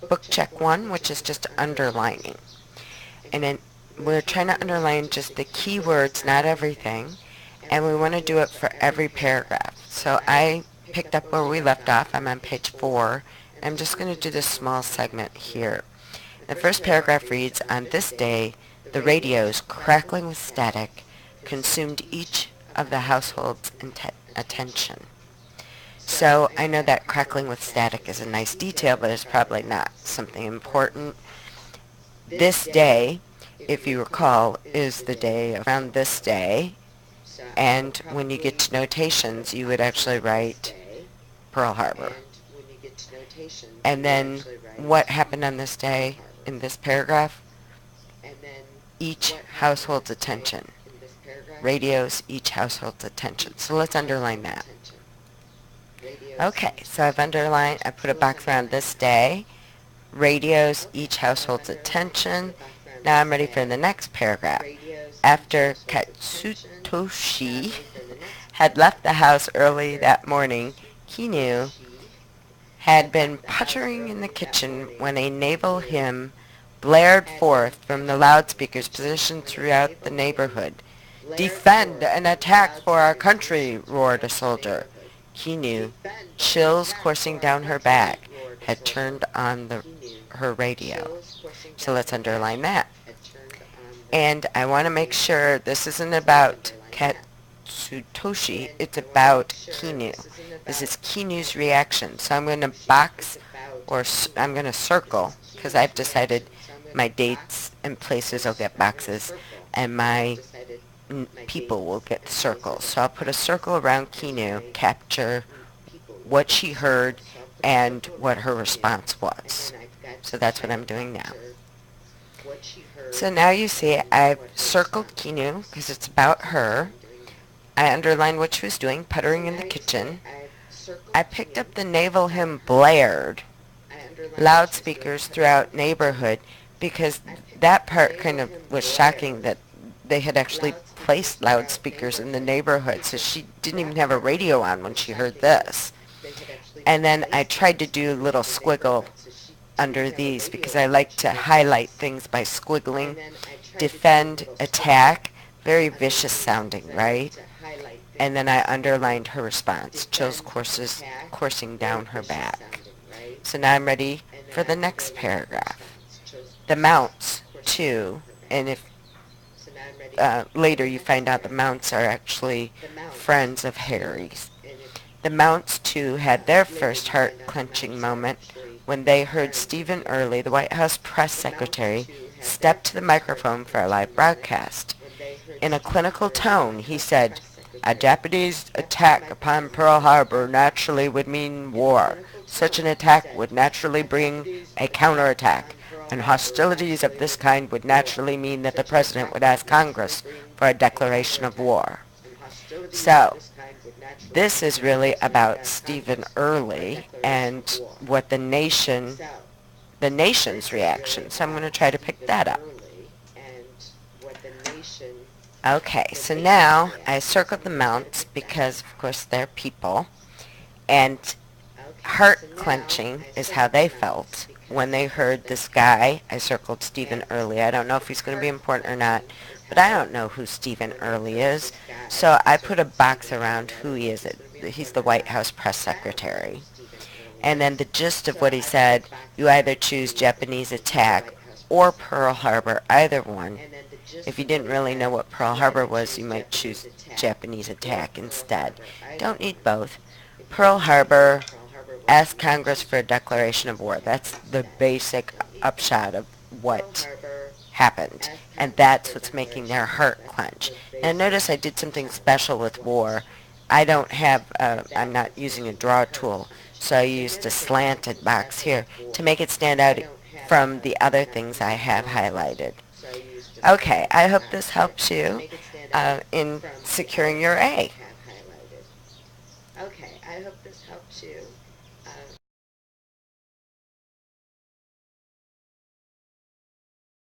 book check 1, which is just underlining. And then we're trying to underline just the key words, not everything. And we want to do it for every paragraph. So I picked up where we left off. I'm on page 4. I'm just going to do this small segment here. The first paragraph reads, "On this day, the radios, crackling with static, consumed each of the household's attention." So I know that crackling with static is a nice detail, but it's probably not something important. This day, if you recall, is the day around this day. And when you get to notations, you would actually write Pearl Harbor. And then what happened on this day in this paragraph? Each household's attention. Radios, each household's attention. So let's underline that. Okay, so I've underlined, I put a box around this day. Radios, each household's attention. Now I'm ready for the next paragraph. After Katsutoshi had left the house early that morning, Kinu had been puttering in the kitchen when a naval hymn blared forth from the loudspeakers positioned throughout the neighborhood. "Defend and attack for our country," roared a soldier. Kinu, chills coursing down her back, had turned on her radio. So let's underline that. And I want to make sure this isn't about Katsutoshi, it's about Kinu. This is Kinu's reaction. So I'm going to box, or I'm going to circle, because I've decided my dates and places will get boxes, and my people will get circles. So I'll put a circle around Kinu, capture what she heard and what her response was. So that's what I'm doing now. So now you see I've circled Kinu because it's about her. I underlined what she was doing, puttering in the kitchen. I picked up the naval hymn blared, loudspeakers throughout neighborhood, because that part kind of was shocking that they had actually placed loudspeakers in the neighborhood, so she didn't even have a radio on when she heard this. And then I tried to do a little squiggle under these because I like to highlight things by squiggling. Defend, attack, very vicious sounding, right? And then I underlined her response, chills coursing down her back. So now I'm ready for the next paragraph. The Mounts, too, and if later you find out the Mounts are actually friends of Harry's. The Mounts, too, had their first heart-clenching moment when they heard Stephen Early, the White House press secretary, step to the microphone for a live broadcast. In a clinical tone, he said, "A Japanese attack upon Pearl Harbor naturally would mean war. Such an attack would naturally bring a counterattack, and hostilities of this kind would naturally mean that the president would ask Congress for a declaration of war." So, this is really about Stephen Early and what the nation's reaction. So I'm going to try to pick that up. Okay, so now I circled the Mounts because, of course, they're people. And heart clenching is how they felt when they heard this guy. I circled Stephen Early. I don't know if he's going to be important or not, but I don't know who Stephen Early is. So I put a box around who he is. He's the White House press secretary. And then the gist of what he said, you either choose Japanese attack or Pearl Harbor, either one. If you didn't really know what Pearl Harbor was, you might choose Japanese attack instead. Don't need both. Pearl Harbor, ask Congress for a declaration of war. That's the basic upshot of what happened. And that's what's making their heart clench. And notice I did something special with war. I don't have, I'm not using a draw tool, so I used a slanted box here to make it stand out from the other things I have highlighted. Okay, I hope this helps you in securing your A. Okay, I hope this helps you